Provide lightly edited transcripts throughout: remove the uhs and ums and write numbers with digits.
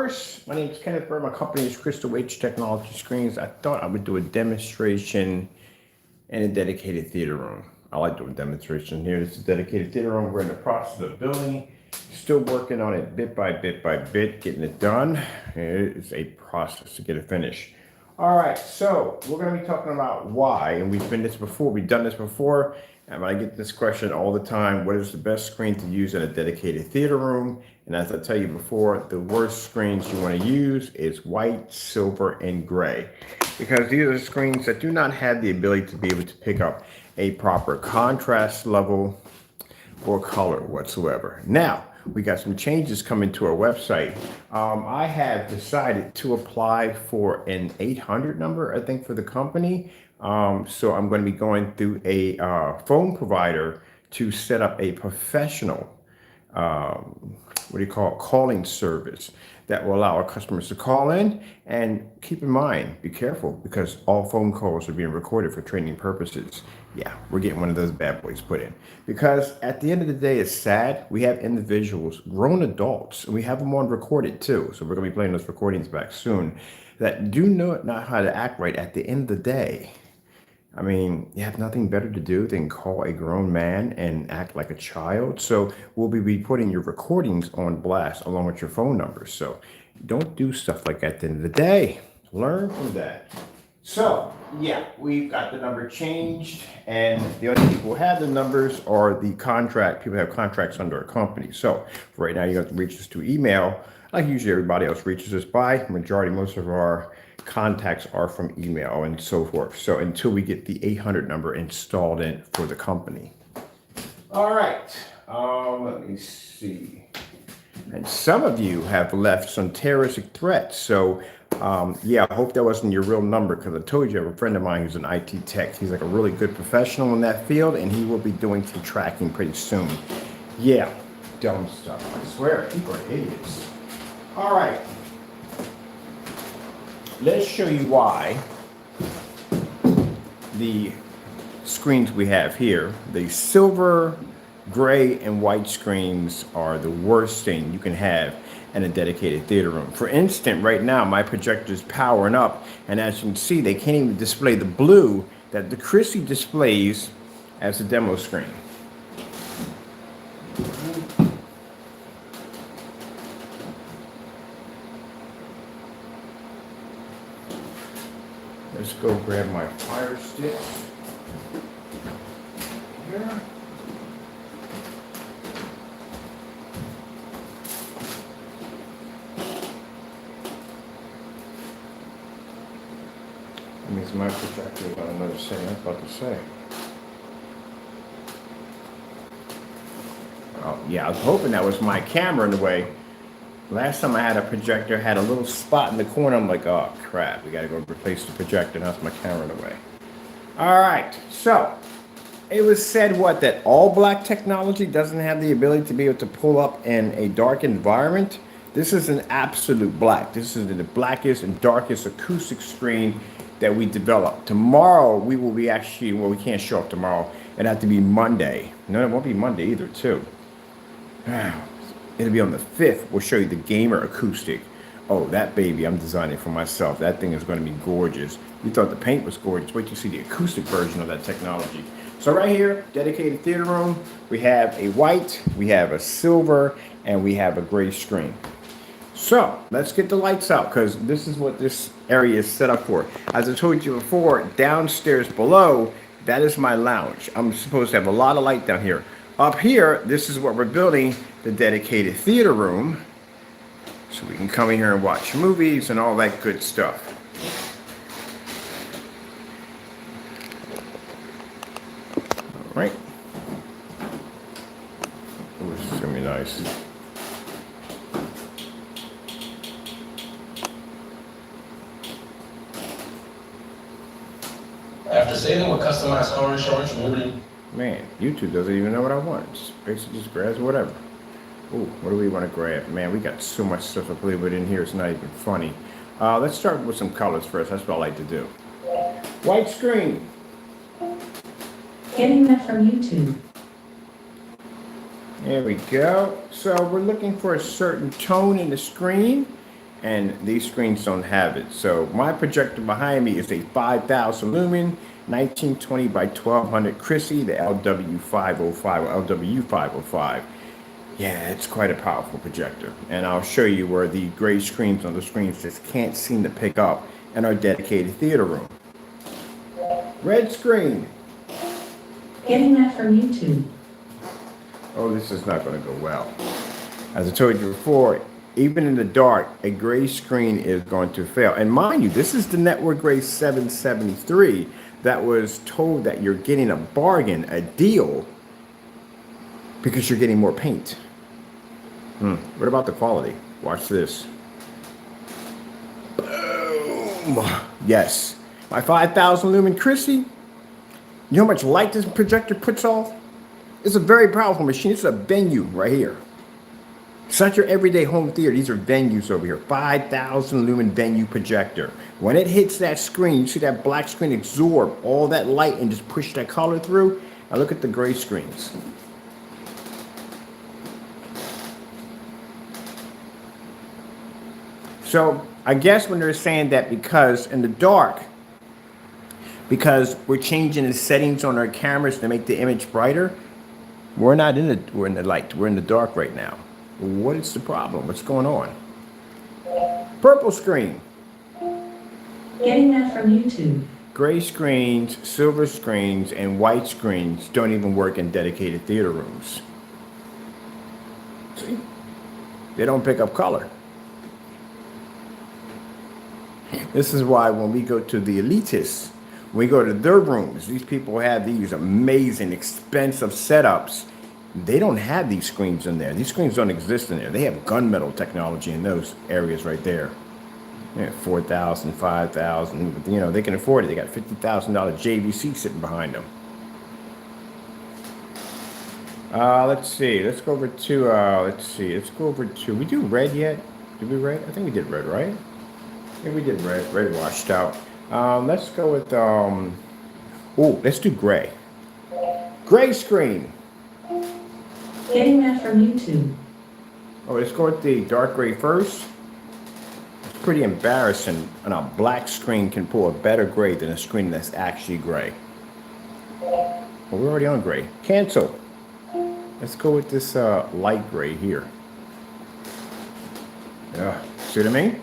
viewers, my name is Kenneth Bird. My company is Crystal H Technology Screens. I thought I would do a demonstration in a dedicated theater room. I like doing demonstrations here. This is a dedicated theater room. We're in the process of building, still working on it bit by bit by bit, getting it done. It is a process to get it finished. All right, so we're going to be talking about why, and we've done this before, and I get this question all the time: what is the best screen to use in a dedicated theater room? And as I tell you before, the worst screens you want to use is white, silver, and gray, because these are screens that do not have the ability to be able to pick up a proper contrast level or color whatsoever. Now, we got some changes coming to our website. I have decided to apply for an 800 number, I think, for the company. So I'm going to be going through a phone provider to set up a professional, calling service that will allow our customers to call in. And keep in mind, be careful, because all phone calls are being recorded for training purposes. Yeah, we're getting one of those bad boys put in, because at the end of the day, it's sad. We have individuals, grown adults, and we have them on recorded too. So we're going to be playing those recordings back soon, that do not know how to act right at the end of the day. I mean, you have nothing better to do than call a grown man and act like a child. So we'll be putting your recordings on blast along with your phone numbers. So don't do stuff like that at the end of the day. Learn from that. So yeah, we've got the number changed, and the only people who have the numbers are the contract people who have contracts under a company. So for right now, you have to reach us through email, like usually everybody else reaches us by. Most of our contacts are from email and so forth. So until we get the 800 number installed in for the company. All right, let me see. And some of you have left some terroristic threats. So yeah, I hope that wasn't your real number, because I told you I have a friend of mine who's an IT tech. He's like a really good professional in that field, and he will be doing some tracking pretty soon. Yeah, dumb stuff. I swear, people are idiots. All right. Let's show you why the screens we have here, the silver, gray, and white screens, are the worst thing you can have in a dedicated theater room. For instance, right now my projector is powering up, and as you can see, they can't even display the blue that the Chrissy displays as a demo screen. Let's go grab my fire stick here. That means my projector is on another setting. I was about to say. Oh, yeah, I was hoping that was my camera in the way. Last time I had a projector, had a little spot in the corner. I'm like, oh crap, we gotta go replace the projector. Now it's my camera in the way. All right, so it was said that all black technology doesn't have the ability to be able to pull up in a dark environment. This is an absolute black. This is the blackest and darkest acoustic screen that we developed. Tomorrow we will be actually, well, we can't show up tomorrow. It'll have to be Monday. No, it won't be Monday either, too. It'll be on the 5th. We'll show you the gamer acoustic. Oh, that baby I'm designing for myself. That thing is going to be gorgeous. You thought the paint was gorgeous. Wait till you see the acoustic version of that technology. So right here, dedicated theater room, we have a white, we have a silver, and we have a gray screen. So let's get the lights out, because this is what this area is set up for. As I told you before, downstairs below, that is my lounge. I'm supposed to have a lot of light down here. Up here, this is what we're building, the dedicated theater room, so we can come in here and watch movies and all that good stuff. All right. Ooh, this is gonna be nice. After saving with customized car insurance, Man, YouTube doesn't even know what I want. It's basically just grabs whatever. Ooh, what do we want to grab? Man, we got so much stuff to play with in here, it's not even funny. Let's start with some colors first. That's what I like to do. White screen. Getting that from YouTube. There we go. So we're looking for a certain tone in the screen. and these screens don't have it. So my projector behind me is a 5,000 lumen, 1920 by 1200 Chrissy, the LW505 or LW505. Yeah, it's quite a powerful projector. And I'll show you where the gray screens on the screens just can't seem to pick up in our dedicated theater room. Red screen. Getting that from YouTube. Oh, this is not going to go well. As I told you before, even in the dark, a gray screen is going to fail. And mind you, this is the Network Gray 773 that was told that you're getting a bargain, a deal, because you're getting more paint. What about the quality? Watch this. Boom. Yes. My 5,000 lumen Chrissy. You know how much light this projector puts off? It's a very powerful machine. It's a venue right here. It's not your everyday home theater. These are venues over here. 5,000 lumen venue projector. When it hits that screen, you see that black screen absorb all that light and just push that color through. Now look at the gray screens. So I guess when they're saying that because in the dark, because we're changing the settings on our cameras to make the image brighter, we're in the light. We're in the dark right now. What is the problem? What's going on? Purple screen. Getting that from YouTube. Gray screens, silver screens, and white screens don't even work in dedicated theater rooms. See? They don't pick up color. This is why when we go to the elitists, when we go to their rooms, these people have these amazing, expensive setups. They don't have these screens in there. These screens don't exist in there. They have gunmetal technology in those areas right there. Yeah, 4,000, 5,000. You know, they can afford it. They got $50,000 JVC sitting behind them. Let's see. Let's go over to, Let's go over to, we do red yet? Did we red? I think we did red, right? Yeah, we did red. Red washed out. Let's go with, let's do gray. Gray screen. Getting that from YouTube. Oh, let's go with the dark gray first. It's pretty embarrassing. And a black screen can pull a better gray than a screen that's actually gray. Well, we're already on gray. Cancel. Let's go with this light gray here. Yeah, see what I mean?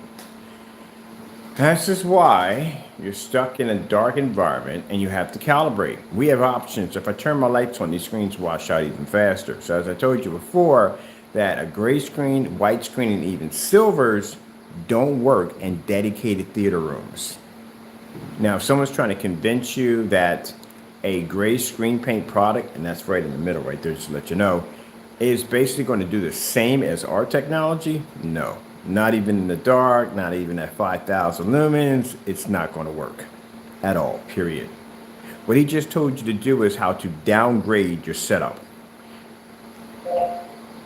This is why you're stuck in a dark environment and you have to calibrate. We have options. If I turn my lights on, these screens wash out even faster. So as I told you before, that a gray screen, white screen, and even silvers don't work in dedicated theater rooms. Now, if someone's trying to convince you that a gray screen paint product, and that's right in the middle right there, just to let you know, is basically going to do the same as our technology, no. Not even in the dark, not even at 5,000 lumens, it's not going to work at all, period. What he just told you to do is how to downgrade your setup.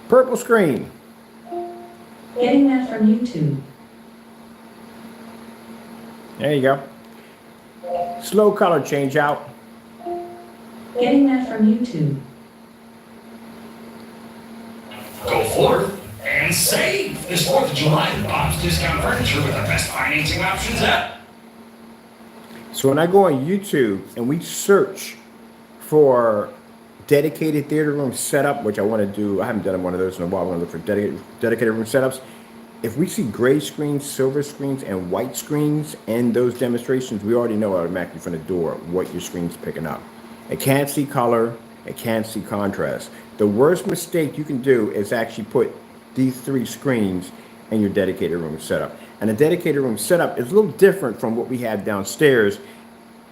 Purple screen. Getting that from YouTube. There you go. Slow color change out. Getting that from YouTube. Go forth and save this 4th of July at Bob's Discount Furniture with the best financing options yet. So when I go on YouTube and we search for dedicated theater room setup, which I want to do, I haven't done one of those in a while. I want to look for dedicated room setups. If we see gray screens, silver screens, and white screens in those demonstrations, we already know automatically from the door what your screen's picking up. It can't see color. It can't see contrast. The worst mistake you can do is actually put these 3 screens in your dedicated room setup. And a dedicated room setup is a little different from what we have downstairs.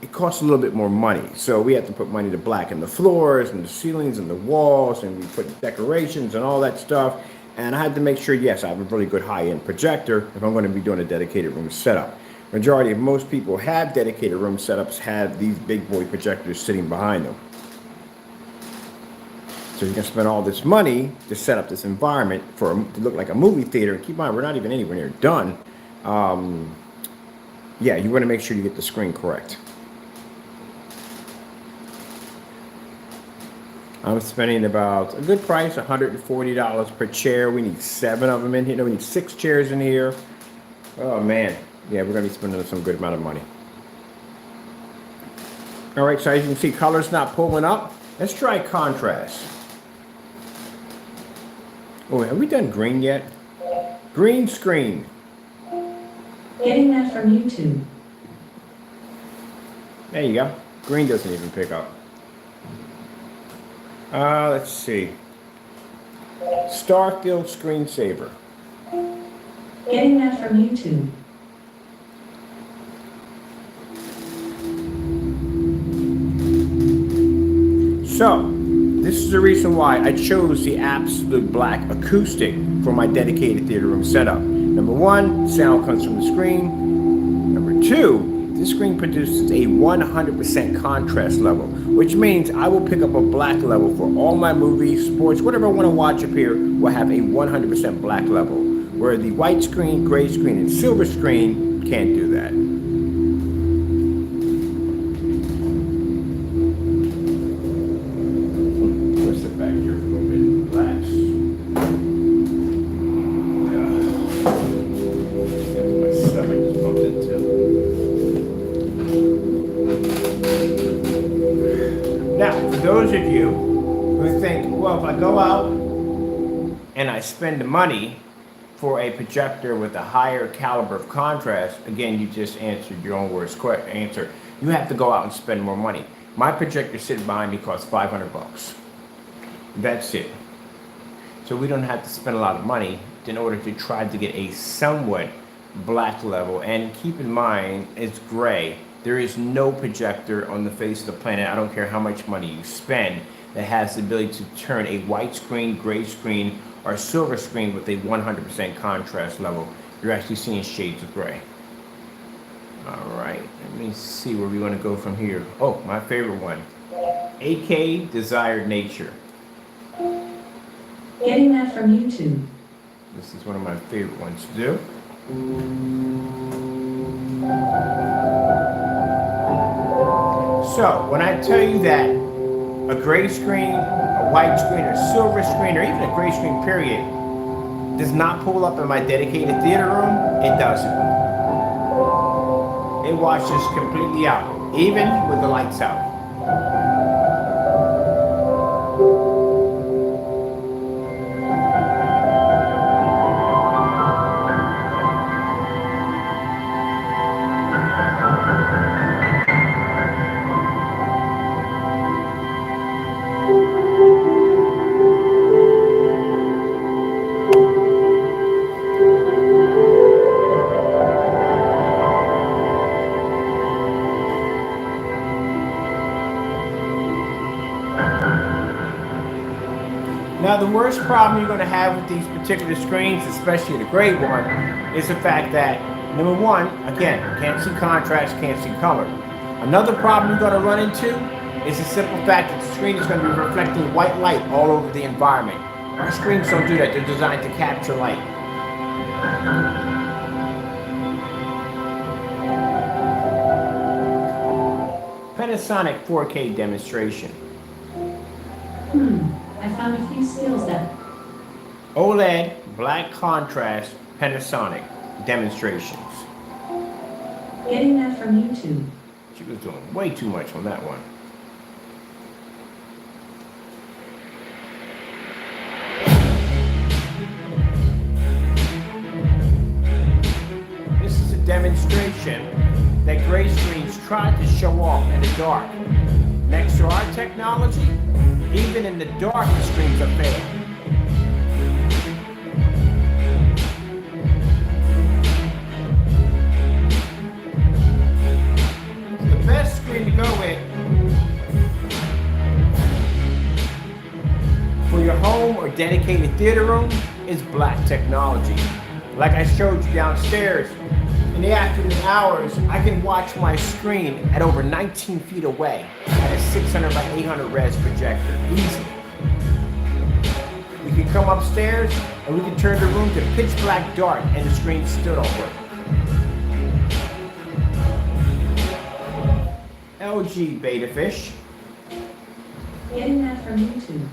It costs a little bit more money. So we have to put money to blacken the floors and the ceilings and the walls, and we put decorations and all that stuff. And I had to make sure, yes, I have a really good high-end projector if I'm going to be doing a dedicated room setup. Majority of most people have dedicated room setups have these big boy projectors sitting behind them. So you can spend all this money to set up this environment to look like a movie theater. And keep in mind, we're not even anywhere near done. Yeah, you want to make sure you get the screen correct. I'm spending about a good price, $140 per chair. We need 7 of them in here. No, we need 6 chairs in here. Oh man, yeah, we're gonna be spending some good amount of money. All right, so as you can see, color's not pulling up. Let's try contrast. Oh, have we done green yet? Green screen. Getting that from YouTube. There you go. Green doesn't even pick up. Let's see. Starfield screensaver. Getting that from YouTube. So, this is the reason why I chose the absolute black acoustic for my dedicated theater room setup. Number one, sound comes from the screen. Number two, this screen produces a 100% contrast level, which means I will pick up a black level for all my movies, sports, whatever I want to watch up here will have a 100% black level, where the white screen, gray screen, and silver screen can't do that. Let's sit back here for a little bit and relax. My stomach just bumped into. Now, for those of you who think, well, if I go out and I spend the money for a projector with a higher caliber of contrast, again, you just answered your own words answer. You have to go out and spend more money. My projector sitting behind me costs $500. That's it. So we don't have to spend a lot of money in order to try to get a somewhat black level. And keep in mind, it's gray. There is no projector on the face of the planet, I don't care how much money you spend, that has the ability to turn a white screen, gray screen, or silver screen with a 100% contrast level. You're actually seeing shades of gray. All right, let me see where we want to go from here. Oh, my favorite one, AK Desired Nature. Getting that from YouTube. This is one of my favorite ones to do. So, when I tell you that a gray screen, a white screen, or silver screen, or even a gray screen period, does not pull up in my dedicated theater room, it doesn't. It washes completely out, even with the lights out. Now, the worst problem you're going to have with these particular screens, especially the gray one, is the fact that, number one, again, can't see contrast, can't see color. Another problem you're going to run into is the simple fact that the screen is going to be reflecting white light all over the environment. Our screens don't do that. They're designed to capture light. Panasonic 4K demonstration. I found a few skills that OLED, black contrast, Panasonic demonstrations. getting that from YouTube. She was doing way too much on that one. This is a demonstration that gray screens tried to show off in the dark. Next to our technology, even in the dark, the screens are failing. The best screen to go with for your home or dedicated theater room is black technology. Like I showed you downstairs, in the afternoon hours, I can watch my screen at over 19 feet away at a 600 by 800 res projector, easy. We can come upstairs and we can turn the room to pitch black dark and the screen still don't work. LG Beta Fish. Getting that from YouTube.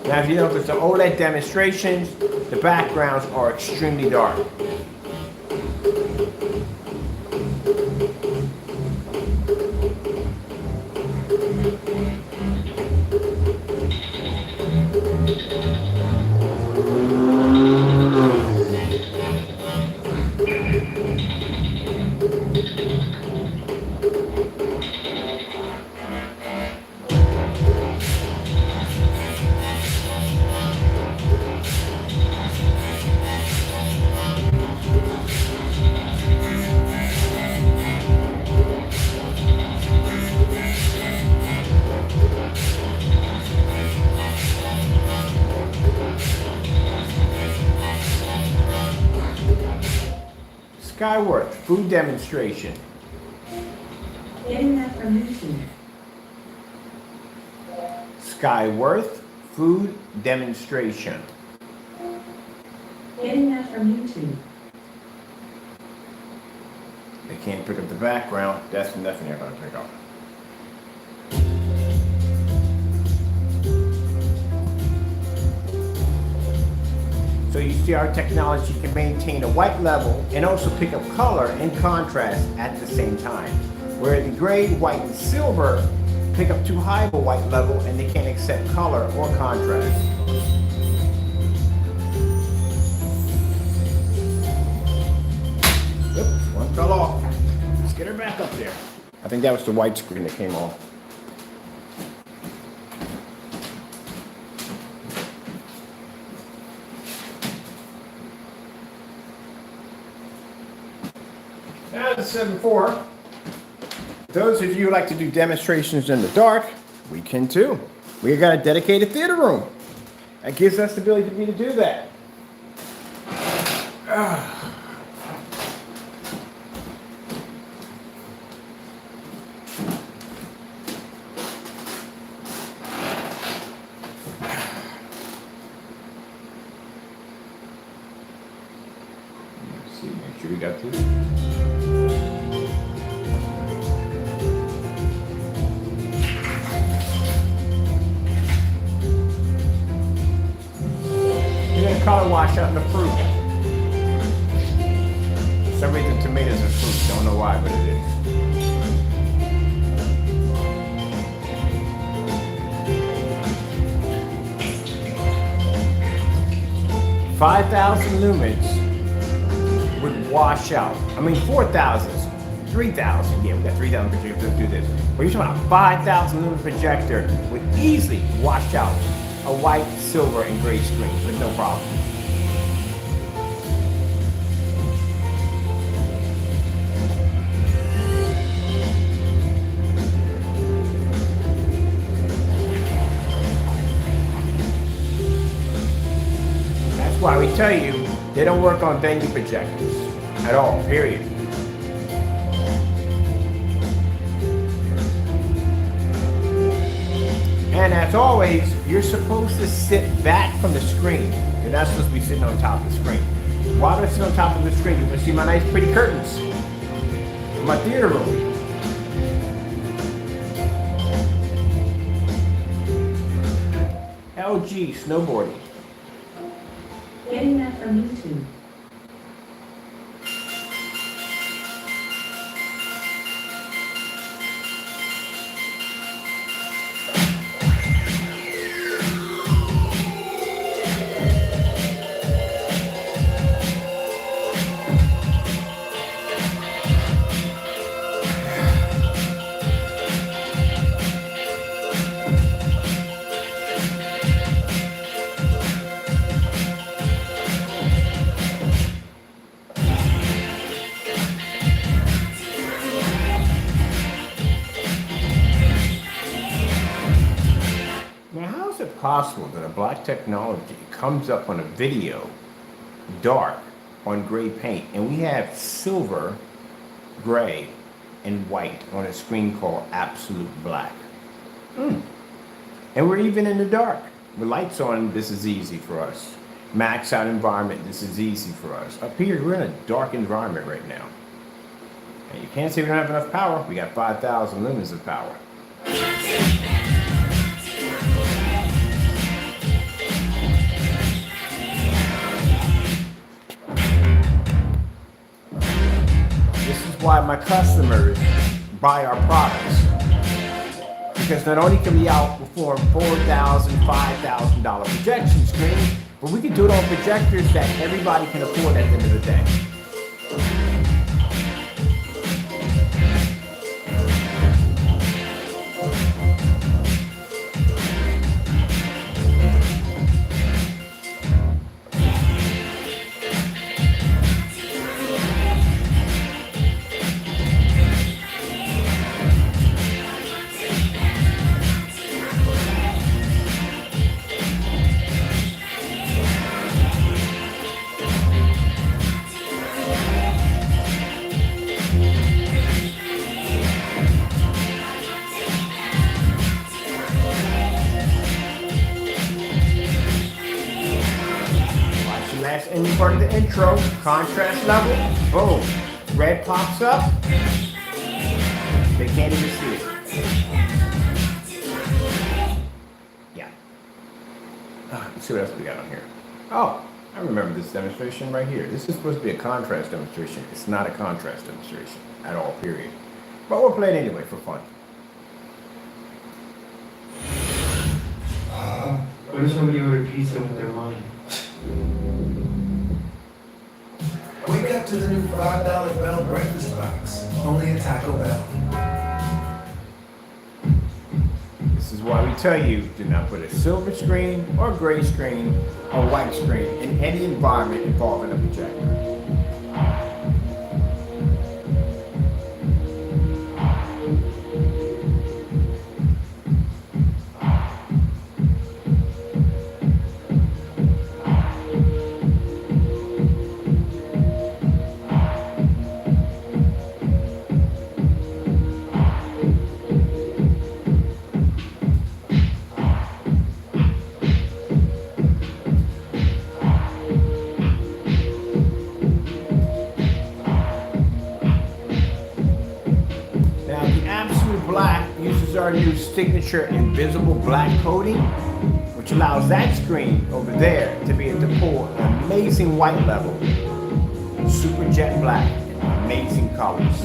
Now, if you notice the OLED demonstrations, the backgrounds are extremely dark. Skyworth, food demonstration. Getting that from YouTube. Skyworth, food demonstration. Getting that from YouTube. They can't pick up the background. That's nothing they're going to pick up. So you see our technology can maintain a white level and also pick up color and contrast at the same time. Where the gray, white, and silver pick up too high of a white level and they can't accept color or contrast. Oops, one fell off. Let's get her back up there. I think that was the white screen that came off. As I said before, those of you who like to do demonstrations in the dark, we can too. We got a dedicated theater room. That gives us the ability to do that. Let's see, make sure we got this. Color wash out in the fruit. For some reason tomatoes are fruit. Don't know why, but it is. $5,000 lumens would wash out. I mean 4,000, 3,000. Yeah, we got 3,000 projectors. Let's do this. But you're talking about 5,000 lumen projector would easily wash out a white, silver, and gray screen with no problem. That's why we tell you they don't work on venue projectors at all, period. And as always, you're supposed to sit back from the screen. You're not supposed to be sitting on top of the screen. While I sit on top of the screen, you can see my nice pretty curtains in my theater room. LG snowboarding. Getting that from YouTube. Possible that a black technology comes up on a video dark on gray paint and we have silver, gray, and white on a screen called absolute black. And we're even in the dark. With lights on, this is easy for us. Max out environment, this is easy for us. Up here, we're in a dark environment right now. And you can't say we don't have enough power. We got 5,000 lumens of power. have my customers buy our products. Because not only can we outperform $4,000, $5,000 projection screens, but we can do it on projectors that everybody can afford at the end of the day. Last ending part of the intro, contrast level, boom. Red pops up. They can't even see it. Yeah. Let's see what else we got on here. Oh, I remember this demonstration right here. This is supposed to be a contrast demonstration. It's not a contrast demonstration at all, period. But we'll play it anyway for fun. What if somebody ordered pizza with their money? Wake up to the new $5 Bell Breakfast Box, only at Taco Bell. This is why we tell you, do not put a silver screen or gray screen or white screen in any environment involving a projector. Black uses our new signature invisible black coating, which allows that screen over there to be able to pull an amazing white level, super jet black, and amazing colors.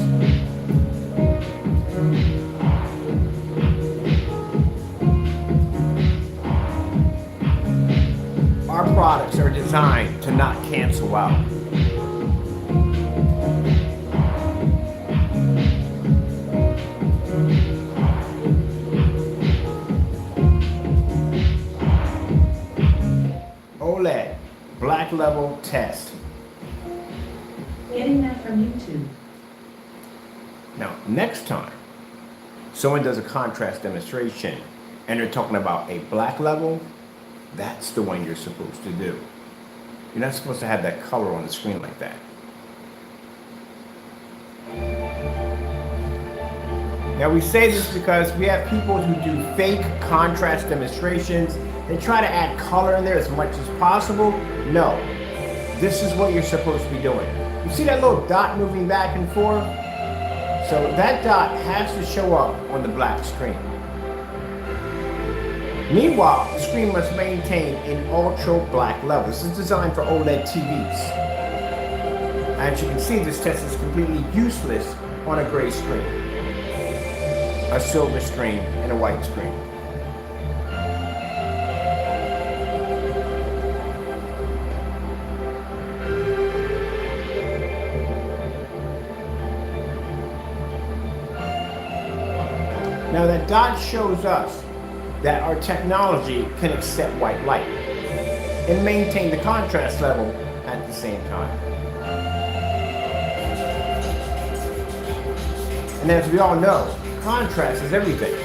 Our products are designed to not cancel out. OLED, black level test. Getting that from YouTube. Now, next time someone does a contrast demonstration and they're talking about a black level, that's the one you're supposed to do. You're not supposed to have that color on the screen like that. Now we say this because we have people who do fake contrast demonstrations. They try to add color in there as much as possible. No, this is what you're supposed to be doing. You see that little dot moving back and forth? So that dot has to show up on the black screen. Meanwhile, the screen must maintain an ultra black level. This is designed for OLED TVs. As you can see, this test is completely useless on a gray screen, a silver screen, and a white screen. Now that dot shows us that our technology can accept white light and maintain the contrast level at the same time. And as we all know, contrast is everything.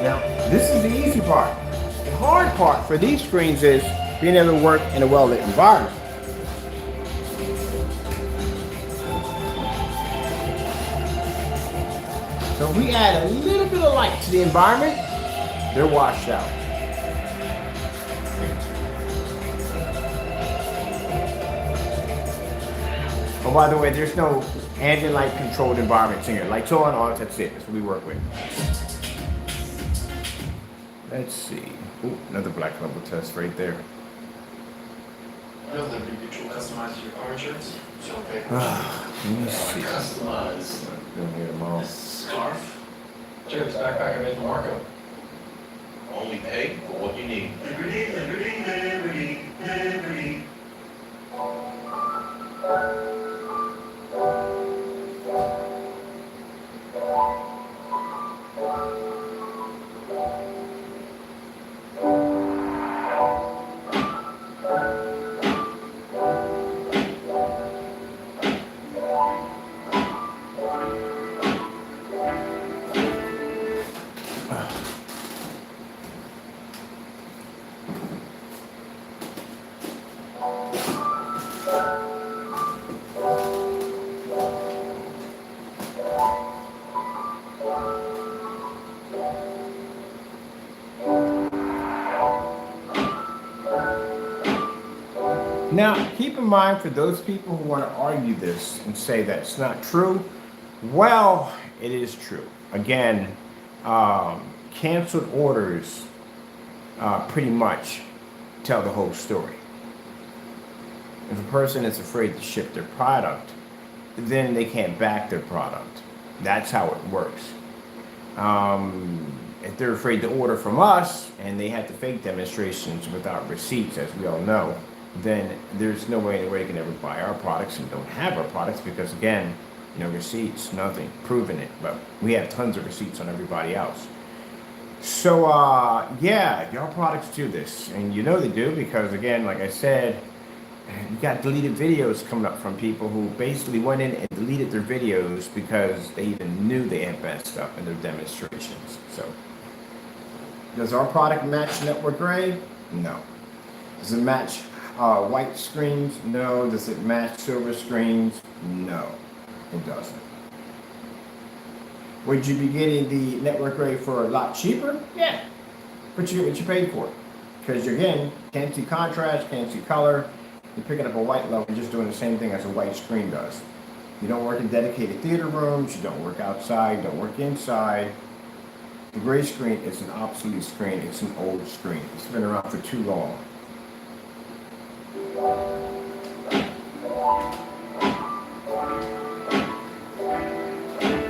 Now, this is the easy part. The hard part for these screens is being able to work in a well-lit environment. So if we add a little bit of light to the environment, they're washed out. Oh, by the way, there's no ambient light controlled environments in here. Lights on, off, that's it. That's what we work with. Let's see. Ooh, another black level test right there. Will there be mutual customized your car insurance? So pay Let me see. Customize Doing here tomorrow. scarf. Check this backpack I made for Marco. only pay for what you need. Liberty, liberty, liberty, liberty. Now, keep in mind for those people who want to argue this and say that's not true, well, it is true. Again, canceled orders pretty much tell the whole story. If a person is afraid to ship their product, then they can't back their product. That's how it works. If they're afraid to order from us and they have to fake demonstrations without receipts, as we all know, then there's no way they can ever buy our products and don't have our products because, again, no receipts, nothing, proving it. But we have tons of receipts on everybody else. So, yeah, your products do this. And you know they do because, again, like I said, you got deleted videos coming up from people who basically went in and deleted their videos because they even knew they had messed up in their demonstrations. So, does our product match network gray? No. Does it match white screens? No. Does it match silver screens? No, it doesn't. Would you be getting the network gray for a lot cheaper? Yeah, but you get what you paid for. Because again, can't see contrast, can't see color. You're picking up a white level, just doing the same thing as a white screen does. You don't work in dedicated theater rooms, you don't work outside, you don't work inside. The gray screen is an obsolete screen, it's an old screen. It's been around for too long.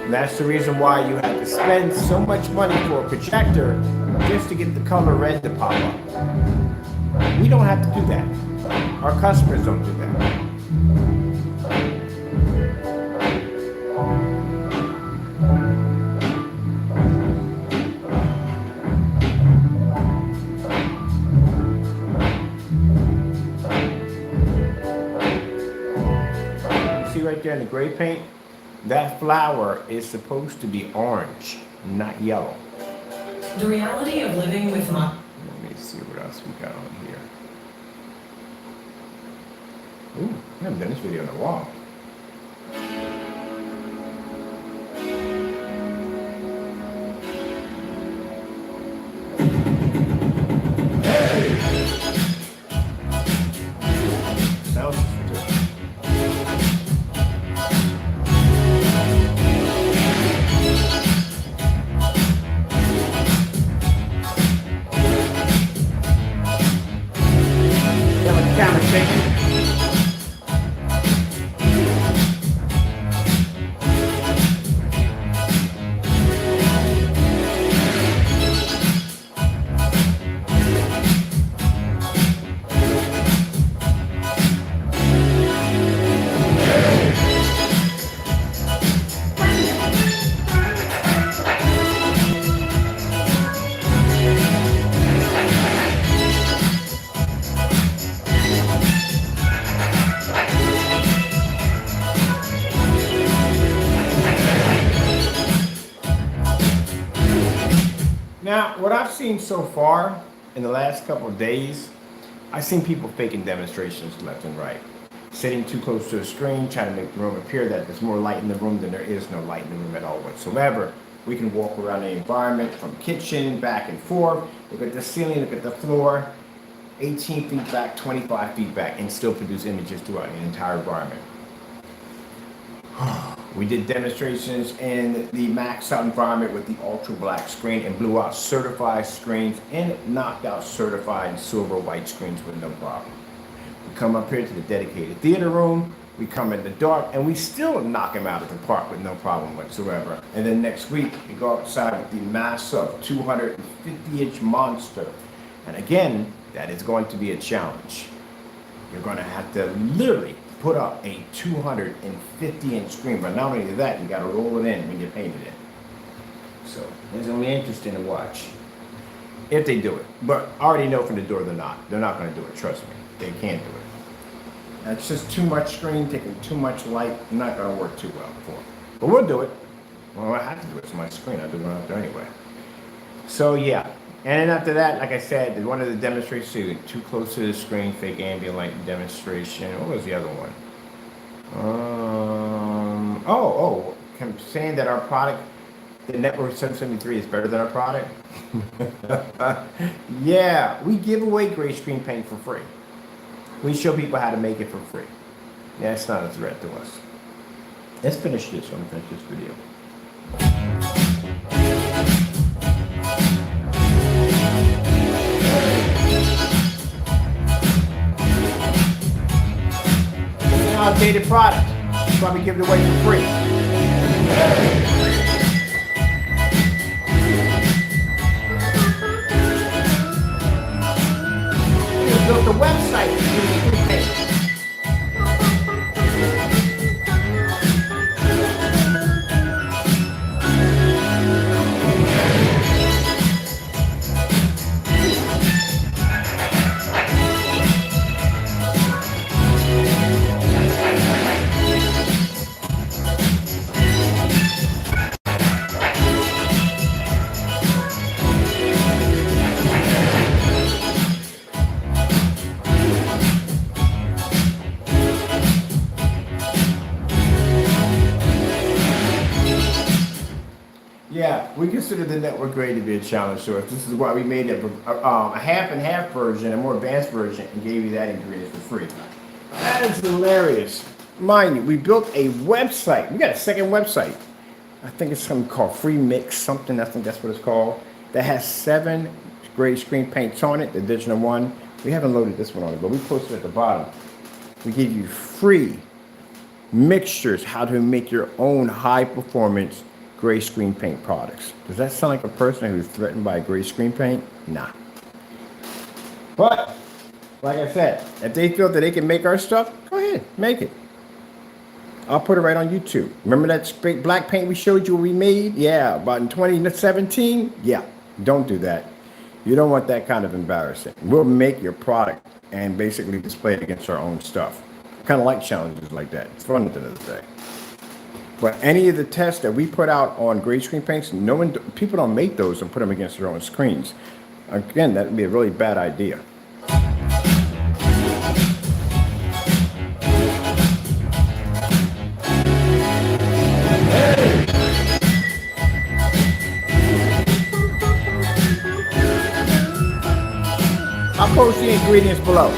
And that's the reason why you have to spend so much money for a projector just to get the color red to pop up. We don't have to do that. Our customers don't do that. See right there in the gray paint? That flower is supposed to be orange, not yellow. The reality of living with Let me see what else we got on here. Ooh, I haven't done this video in a while. Sounds good. Yeah, with the camera shaking. Now, what I've seen so far in the last couple of days, I've seen people faking demonstrations left and right. Sitting too close to a screen, trying to make the room appear that there's more light in the room than there is no light in the room at all whatsoever. We can walk around the environment from kitchen, back and forth, look at the ceiling, look at the floor, 18 feet back, 25 feet back, and still produce images throughout the entire environment. We did demonstrations in the max out environment with the ultra black screen and blew out certified screens and knocked out certified silver white screens with no problem. We come up here to the dedicated theater room, we come in the dark, and we still knock them out of the park with no problem whatsoever. And then next week, we go outside with the massive 250-inch monster. And again, that is going to be a challenge. You're going to have to literally put up a 250-inch screen, but not only that, you got to roll it in when you paint it in. So it's going to be interesting to watch if they do it. But I already know from the door they're not. They're not going to do it. Trust me, they can't do it. It's just too much screen, taking too much light. Not going to work too well for it. But we'll do it. Well, I have to do it. It's my screen. I do it out there anyway. So yeah. And then after that, like I said, one of the demonstrations, too close to the screen, fake ambient light demonstration. What was the other one? I'm saying that our product, the Network 773, is better than our product. Yeah, we give away gray screen paint for free. We show people how to make it for free. Yeah, it's not a threat to us. Let's finish this. I'm gonna finish this video. Outdated product. Probably give it away for free. We built a website using free paint. Yeah, we consider the network grade to be a challenge to us. This is why we made a half and half version, a more advanced version, and gave you that ingredient for free. That is hilarious. Mind you, we built a website. We got a second website. I think it's something called Free Mix something. I think that's what it's called. That has 7 gray screen paints on it, the digital one. We haven't loaded this one on it, but we posted at the bottom. We give you free mixtures, how to make your own high performance gray screen paint products. Does that sound like a person who's threatened by gray screen paint? Nah. But, like I said, if they feel that they can make our stuff, go ahead, make it. I'll put it right on YouTube. Remember that black paint we showed you we made? Yeah, about in 2017? Yeah, don't do that. You don't want that kind of embarrassing. We'll make your product and basically display it against our own stuff. Kind of like challenges like that. It's fun at the end of the day. But any of the tests that we put out on gray screen paints, people don't make those and put them against their own screens. Again, that would be a really bad idea. I'll post the ingredients below.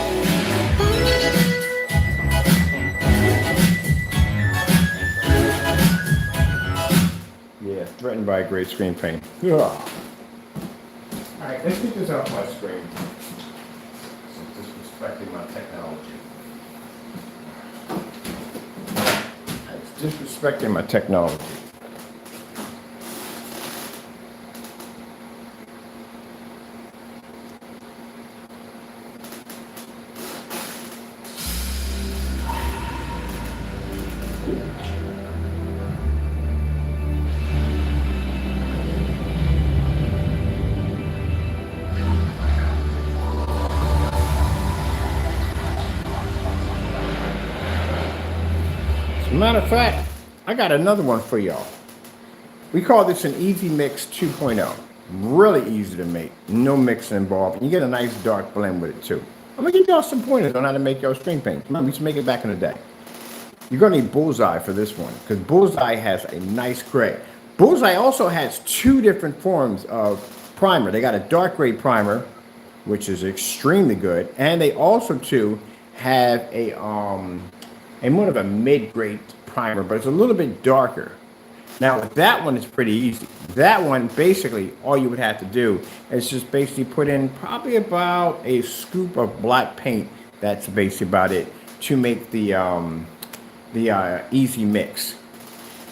Threatened by gray screen paint. Ugh. All right, let's get this off my screen. It's disrespecting my technology. It's disrespecting my technology. Matter of fact, I got another one for y'all. We call this an Easy Mix 2.0. Really easy to make. No mixing involved. And you get a nice dark blend with it too. I'm going to give y'all some pointers on how to make your screen paint. Remember, we used to make it back in the day. You're going to need Bullseye for this one because Bullseye has a nice gray. Bullseye also has 2 different forms of primer. They got a dark gray primer, which is extremely good. And they also too have a more of a mid-grade primer, but it's a little bit darker. Now with that one, it's pretty easy. That one, basically, all you would have to do is just basically put in probably about a scoop of black paint. That's basically about it to make the easy mix.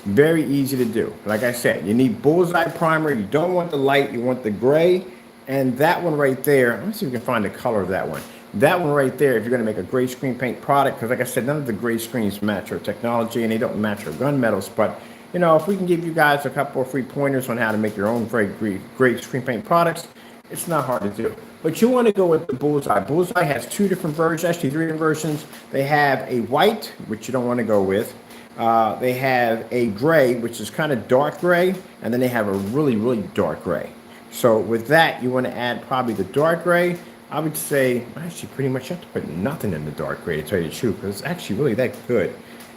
Very easy to do. Like I said, you need bullseye primer. You don't want the light, you want the gray. And that one right there, let me see if we can find the color of that one. That one right there, if you're going to make a gray screen paint product, because like I said, none of the gray screens match our technology and they don't match our gunmetals. But, you know, if we can give you guys a couple of free pointers on how to make your own very great screen paint products, it's not hard to do. But you want to go with the bullseye. Bullseye has two different versions, actually three different versions. They have a white, which you don't want to go with. They have a gray, which is kind of dark gray, and then they have a really, really dark gray. So with that, you want to add probably the dark gray. I would say, actually, pretty much you have to put nothing in the dark gray, to tell you the truth, because it's actually really that good.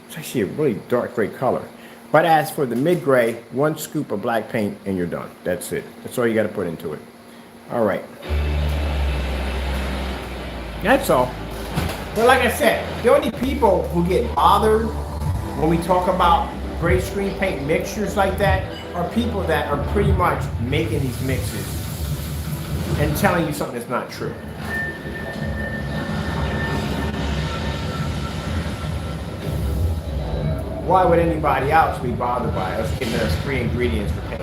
It's actually a really dark gray color. But as for the mid gray, 1 scoop of black paint and you're done. That's it. That's all you got to put into it. All right. That's all. But like I said, the only people who get bothered when we talk about gray screen paint mixtures like that are people that are pretty much making these mixes and telling you something that's not true. Why would anybody else be bothered by us giving us free ingredients for paint?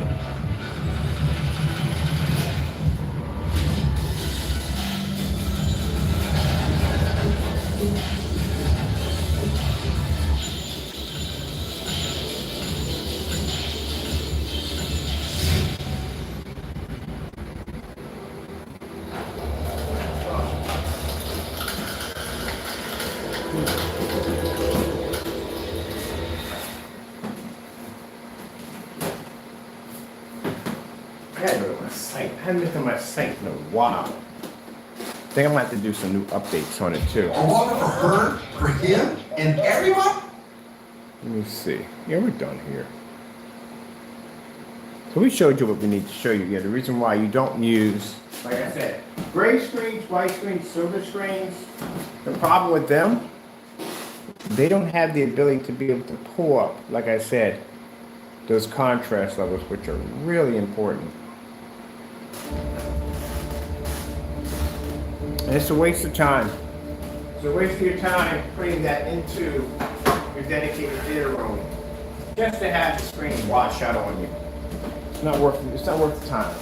I haven't looked at my site in a while. I think I'm gonna have to do some new updates on it too. A woman for her, for him, and everyone? Let me see. Yeah, we're done here. So we showed you what we need to show you. Yeah, the reason why you don't use, like I said, gray screens, white screens, silver screens. The problem with them, they don't have the ability to be able to pull up, like I said, those contrast levels, which are really important. And it's a waste of time. It's a waste of your time putting that into your dedicated theater room just to have the screen wash out on you. It's not worth it. It's not worth the time.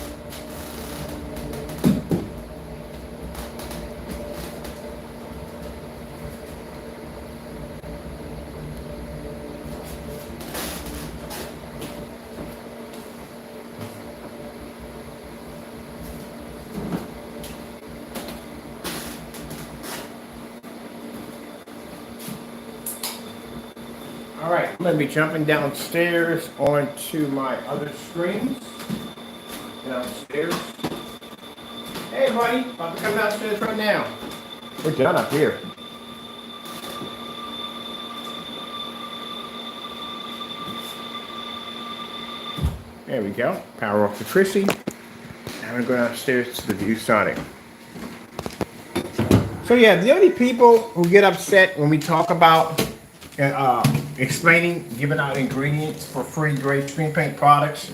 All right, I'm gonna be jumping downstairs onto my other screens. Downstairs. Hey, buddy, about to come downstairs right now. We're done up here. There we go. Power off the Trissy. I'm gonna go downstairs to the ViewSonic. So yeah, the only people who get upset when we talk about explaining, giving out ingredients for free gray screen paint products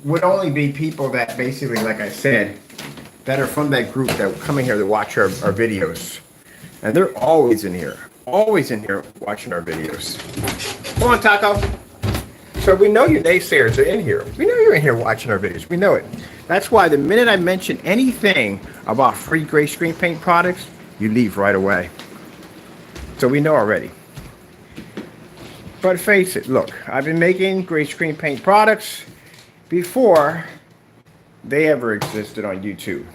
would only be people that basically, like I said, that are from that group that come in here to watch our videos. And they're always in here watching our videos. Come on, Taco. So we know your naysayers are in here. We know you're in here watching our videos. We know it. That's why the minute I mention anything about free gray screen paint products, you leave right away. So we know already. But face it, look, I've been making gray screen paint products before they ever existed on YouTube.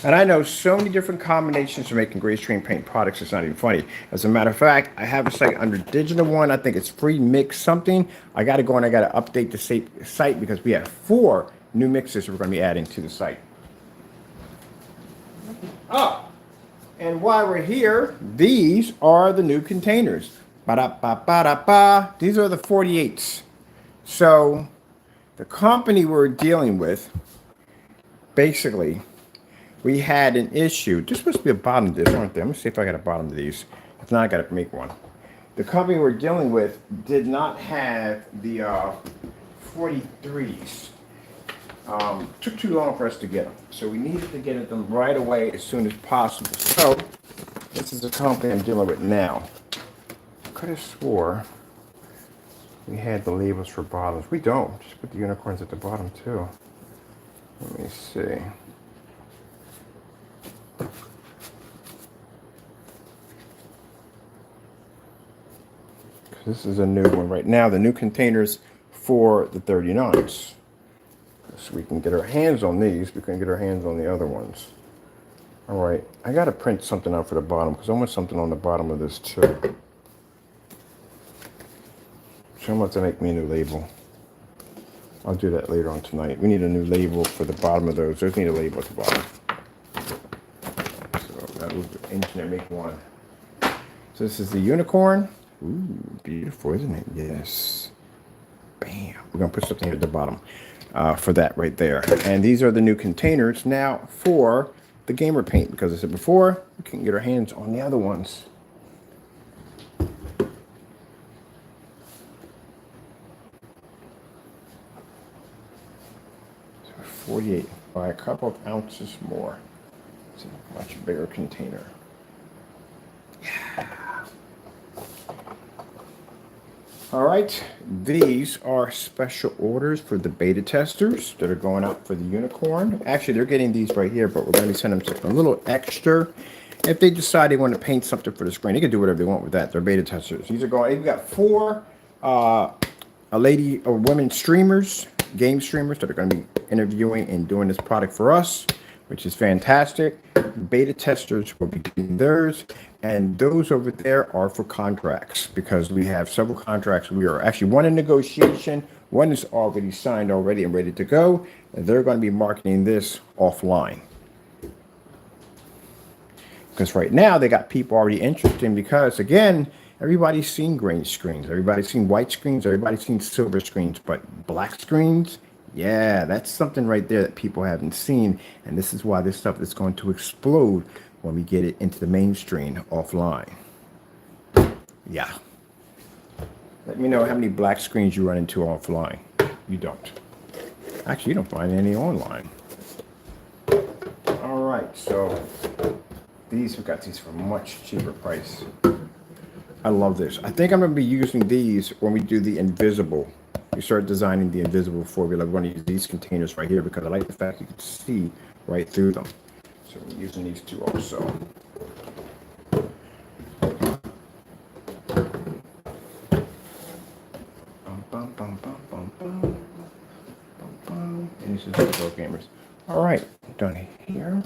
And I know so many different combinations for making gray screen paint products, it's not even funny. As a matter of fact, I have a site under Digital One. I think it's free mix something. I got to go and I got to update the site because we have 4 new mixes we're going to be adding to the site. Oh, and while we're here, these are the new containers. Ba-da-ba-ba-da-ba. These are the 48s. So the company we're dealing with, basically, we had an issue. There's supposed to be a bottom to this, aren't there? Let me see if I got a bottom to these. If not, I got to make one. the company we're dealing with did not have the 43s. Took too long for us to get them, so we needed to get them right away as soon as possible. So this is the company I'm dealing with now. Could have swore we had the labels for bottoms. We don't. Just put the unicorns at the bottom too. Let me see. This is a new one right now. The new containers for the 39s. So we can get our hands on these. We can get our hands on the other ones. All right. I got to print something out for the bottom because I want something on the bottom of this too. Someone wants to make me a new label. I'll do that later on tonight. We need a new label for the bottom of those. Those need a label at the bottom. So that was the engineer make one. So this is the unicorn. Ooh, beautiful, isn't it? Yes. Bam. We're going to put something here at the bottom for that right there. And these are the new containers now for the gamer paint. Because I said before, we can get our hands on the other ones. 48 by a couple of ounces more. It's a much bigger container. Yeah. All right, these are special orders for the beta testers that are going out for the unicorn. Actually, they're getting these right here, but we're going to send them something a little extra. If they decide they want to paint something for the screen, they can do whatever they want with that. They're beta testers. These are going. We've got 4 women streamers, game streamers that are going to be interviewing and doing this product for us, which is fantastic. Beta testers will be doing theirs, and those over there are for contracts because we have several contracts. We are actually one in negotiation, one is already signed already and ready to go, and they're going to be marketing this offline. Because right now they got people already interested because, again, everybody's seen green screens, everybody's seen white screens, everybody's seen silver screens, but black screens, yeah, that's something right there that people haven't seen. And this is why this stuff is going to explode when we get it into the mainstream offline. Yeah. Let me know how many black screens you run into offline. You don't. Actually, you don't find any online. All right, so we got these for a much cheaper price. I love this. I think I'm going to be using these when we do the invisible. We start designing the invisible four-wheeler. We're going to use these containers right here because I like the fact you can see right through them. So we're using these two also. And these are the pro gamers. All right, done here.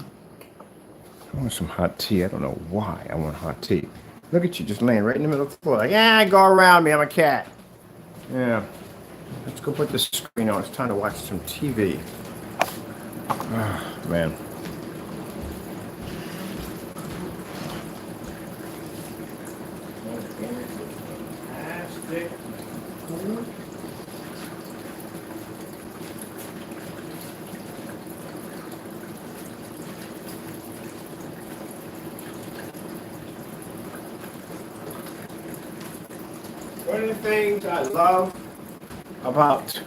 I want some hot tea. I don't know why I want hot tea. Look at you just laying right in the middle of the floor. Like, yeah, go around me. I'm a cat. Yeah. Let's go put the screen on. It's time to watch some TV. Oh, man. Fantastic. One of the things I love about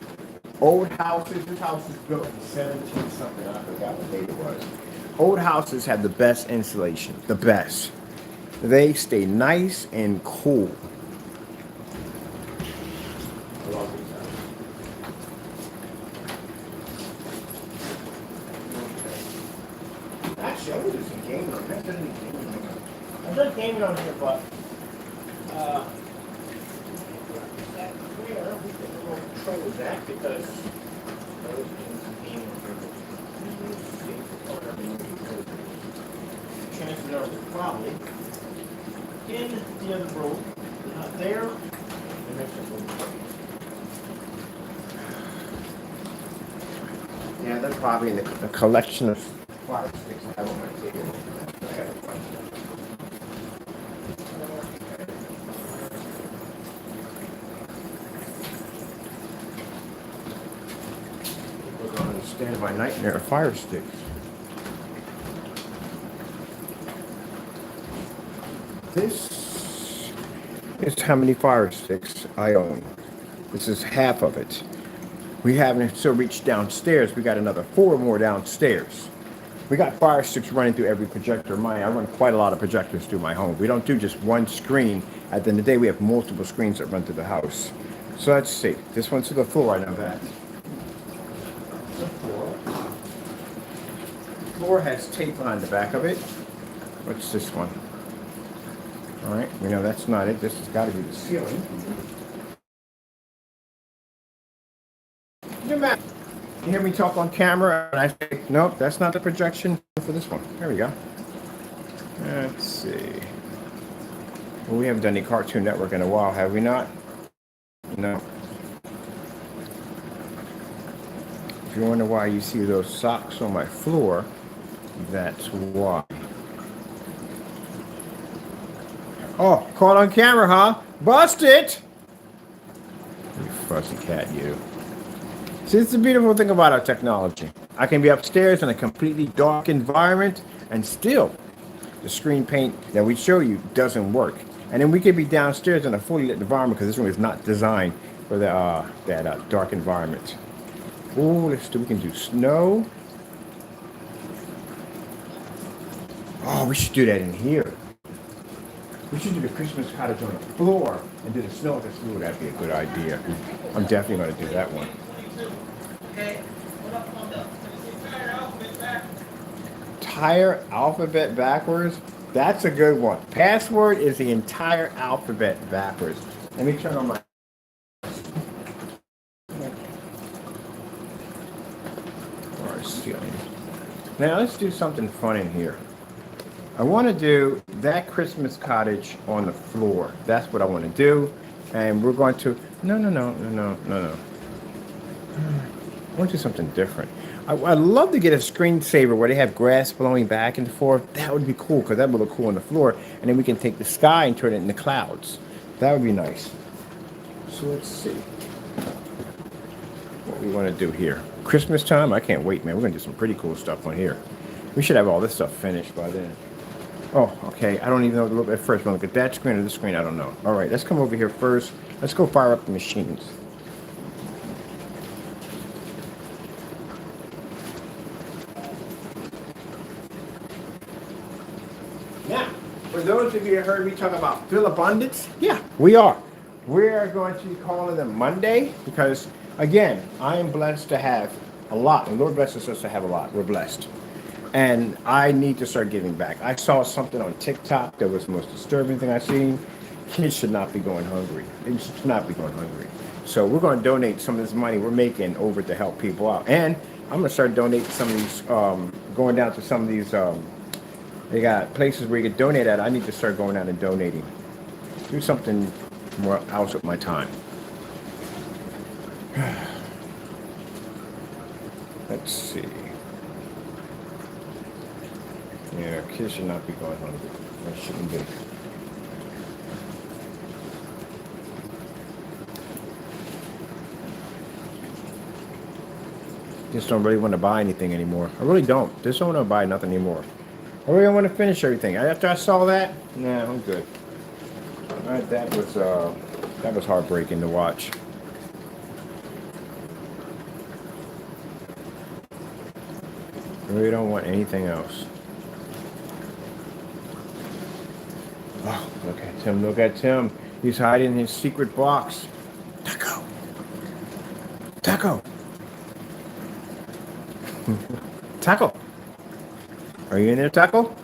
old houses, this house was built in 17 something, I forgot what date it was. Old houses have the best insulation, the best. They stay nice and cool. I love these houses. Actually, I would do some gaming on that. I've done gaming on here, but we can control that because those chances are they're probably in the other room, not there. Yeah, they're probably in the collection of fire sticks I have on my table. Stand by nightmare of fire sticks. This It's how many fire sticks I own. This is half of it. We haven't still reached downstairs. We got another 4 more downstairs. We got fire sticks running through every projector of mine. I run quite a lot of projectors through my home. We don't do just one screen. At the end of the day, we have multiple screens that run through the house. So let's see. This one's to the floor, I know that. The floor. Floor has tape on the back of it. What's this one? All right, we know that's not it. This has got to be the ceiling. You hear me talk on camera, and I say, nope, that's not the projection for this one. There we go. Let's see. Well, we haven't done any Cartoon Network in a while, have we not? No. If you wonder why you see those socks on my floor, that's why. Oh, caught on camera, huh? Bust it! You fussy cat, you. See, it's the beautiful thing about our technology. I can be upstairs in a completely dark environment, and still, the screen paint that we show you doesn't work. And then we could be downstairs in a fully lit environment because this room is not designed for that dark environment. Oh, let's do. We can do snow. Oh, we should do that in here. We should do the Christmas cottage on the floor and do the snow on the floor. That'd be a good idea. I'm definitely going to do that one. Entire alphabet backwards? That's a good one. Password is the entire alphabet backwards. Let me turn on my... Or ceiling. Now let's do something fun in here. I want to do that Christmas cottage on the floor. That's what I want to do. And we're going to... No. I want to do something different. I'd love to get a screensaver where they have grass blowing back and forth. That would be cool because that would look cool on the floor. And then we can take the sky and turn it into clouds. That would be nice. So let's see what we want to do here. Christmas time? I can't wait, man. We're going to do some pretty cool stuff on here. We should have all this stuff finished by then. Oh, okay. I don't even know what to look at first. Want to look at that screen or this screen? I don't know. All right, let's come over here first. Let's go fire up the machines. Now, for those of you who heard me talk about Phil Abundance, yeah, we are. We are going to be calling them Monday because, again, I am blessed to have a lot. And Lord blesses us to have a lot. We're blessed. And I need to start giving back. I saw something on TikTok that was the most disturbing thing I've seen. Kids should not be going hungry. They should not be going hungry. So we're going to donate some of this money we're making over to help people out. And I'm going to start donating some of these, going down to some of these, they got places where you can donate at. I need to start going out and donating. Do something more else with my time. Let's see. Yeah, kids should not be going hungry. They shouldn't be. Just don't really want to buy anything anymore. I really don't. Just don't want to buy nothing anymore. I really don't want to finish everything. After I saw that, nah, I'm good. All right, that was heartbreaking to watch. I really don't want anything else. Oh, look at Tim, look at Tim. He's hiding in his secret box. Taco! Taco! Taco! Are you in there, Taco?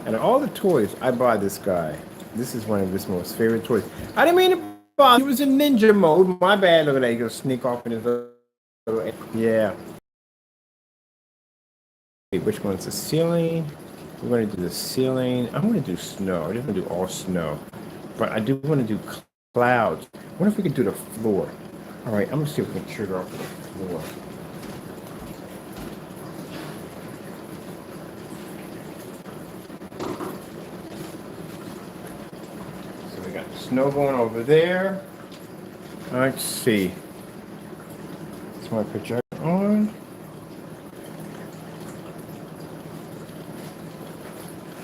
And of all the toys, I buy this guy. This is one of his most favorite toys. I didn't mean to buy. He was in ninja mode. My bad. Look at that. He's going to sneak off in his little... Yeah. Wait, which one's the ceiling? We're going to do the ceiling. I'm going to do snow. I just want to do all snow. But I do want to do clouds. What if we could do the floor? All right, I'm going to see if we can trigger off the floor. So we got snow going over there. Let's see. Is my projector on?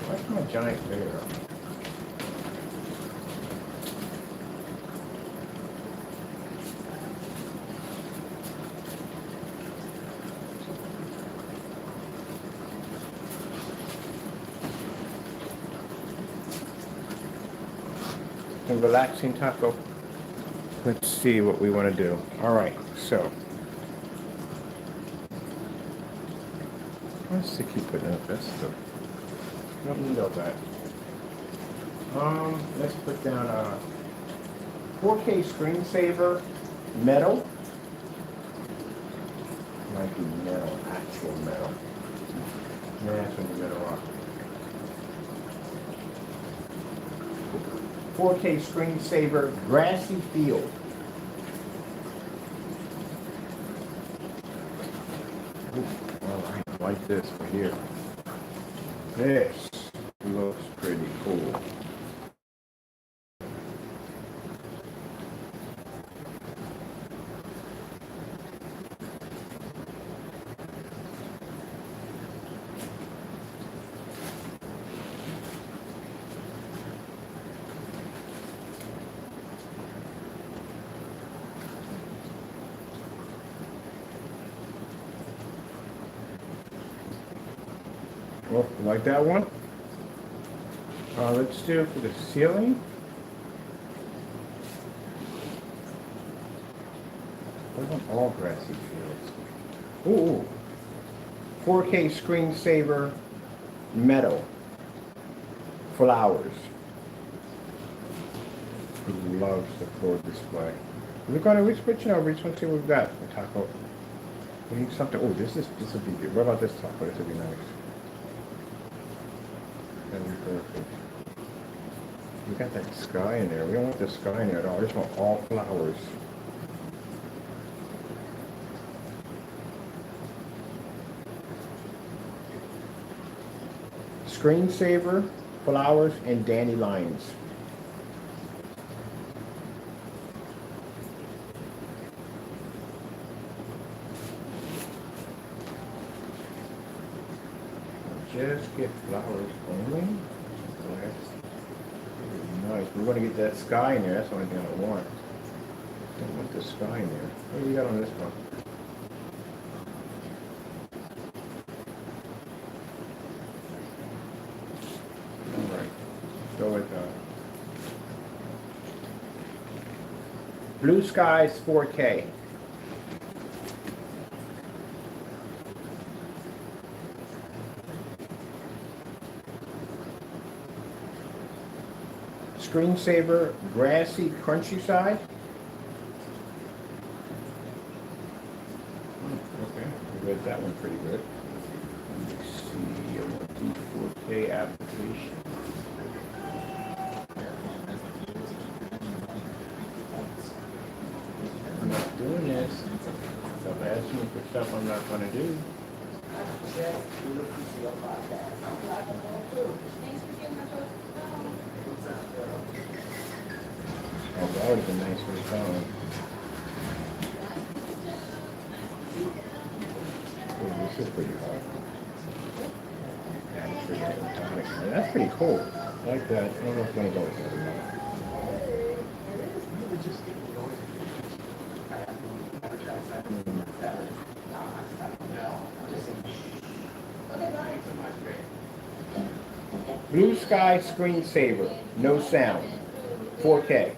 Where's my giant bear? and relaxing, Taco. Let's see what we want to do. All right, so. Let's keep putting up that stuff. Don't need all that. Let's put down a 4K screensaver, metal. Might be metal, actual metal. Yeah, that's in the metal rock. 4K screensaver, grassy field. Ooh, all right, I like this right here. This looks pretty cool. Well, like that one? Let's do it for the ceiling. What about all grassy fields? Ooh, 4K screensaver, metal, flowers. Who loves the floor display? We're switching over. We just want to see what we've got. We'll talk about. We need something. Oh, this will be good. What about this taco? This will be nice. That'd be perfect. We got that sky in there. We don't want the sky in there at all. I just want all flowers. Screensaver, flowers, and dandelions. Just get flowers only. Nice. We want to get that sky in there. That's the only thing I want. Don't want the sky in there. What do we got on this one? All right. Go with Blue Skies 4K. Screensaver, grassy countryside. Okay, we read that one pretty good. Let me see, I want the 4K application. I'm not doing this. Stop asking me for stuff I'm not going to do. Oh, that would have been nice for the phone. Oh, this is pretty hot. That's pretty atomic. That's pretty cool. I like that. I don't know if it's going to go with that or not. Blue Sky Screensaver, no sound, 4K.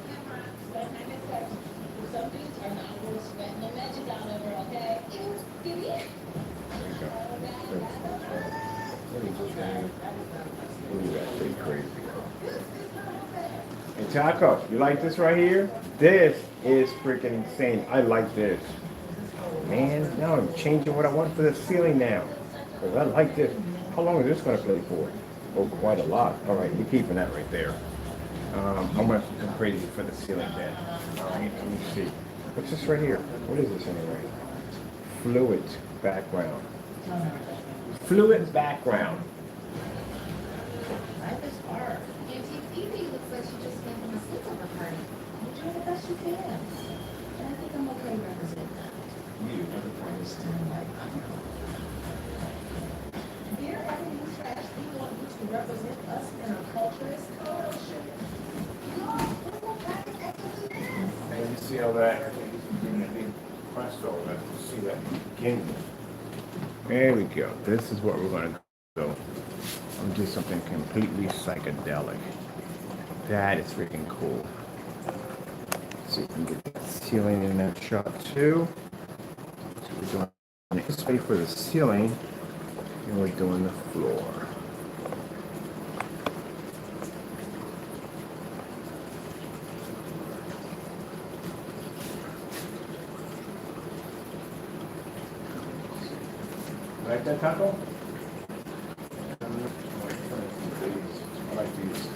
Ooh, that's pretty crazy. And Taco, you like this right here? This is freaking insane. I like this. Man, now I'm changing what I want for the ceiling now. Because I like this. How long is this going to play for? Oh, quite a lot. All right, we're keeping that right there. I'm going to go crazy for the ceiling then. All right, let me see. What's this right here? What is this anyway? Fluid background. Fluid background. Life is hard. Auntie Phoebe looks like she just came from a sleepover party. You're doing the best you can. And I think I'm okay representing that. You never promised to like, here, everything's trash. We want you to represent us in a culturist coalition. And you see how that, giving a big crest over that, you see that beginning. There we go. This is what we're going to do. I'm going to do something completely psychedelic. That is freaking cool. See if we can get that ceiling in that shot too. So we're doing this way for the ceiling, and we're doing the floor. Like that, Taco? I like these.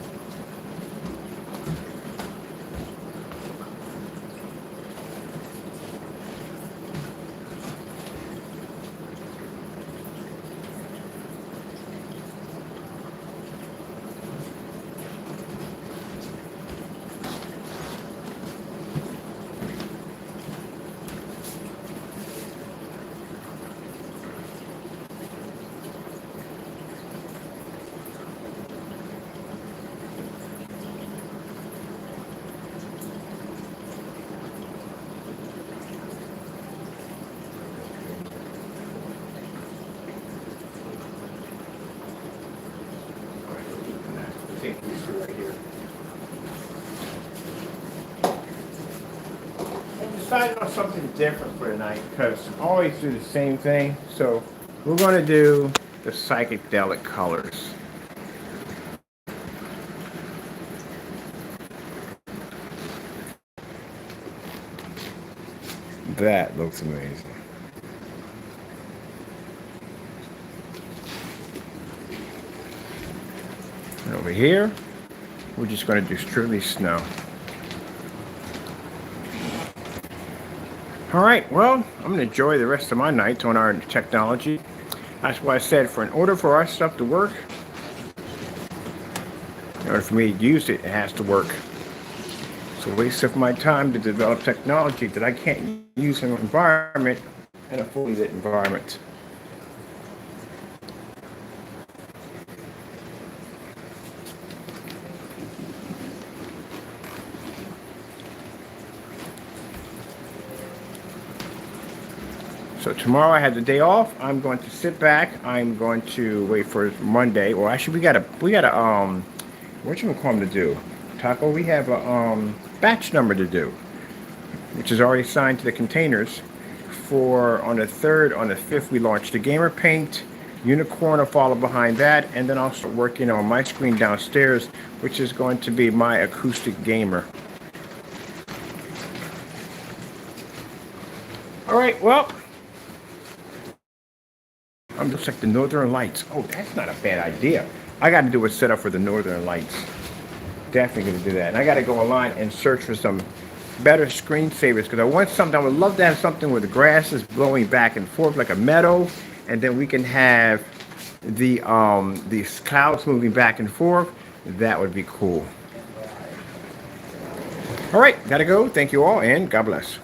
Take these two right here. I decided on something different for tonight because I always do the same thing. So we're going to do the psychedelic colors. That looks amazing. And over here, we're just going to do strictly snow. All right, well, I'm going to enjoy the rest of my nights on our technology. That's why I said, for in order for our stuff to work, in order for me to use it, it has to work. It's a waste of my time to develop technology that I can't use in an environment, in a fully lit environment. So tomorrow I have the day off. I'm going to sit back. I'm going to wait for Monday. Or actually, we got a what you call them to do? Taco, we have a batch number to do, which is already assigned to the containers. For on the 3rd, on the 5th, we launched the gamer paint. Unicorn will follow behind that, and then I'll start working on my screen downstairs, which is going to be my acoustic gamer. All right, well. I'm just like the Northern Lights. Oh, that's not a bad idea. I got to do a setup for the Northern Lights. Definitely going to do that. And I got to go online and search for some better screensavers because I want something. I would love to have something where the grass is blowing back and forth like a meadow, and then we can have these clouds moving back and forth. That would be cool. All right, got to go. Thank you all, and God bless.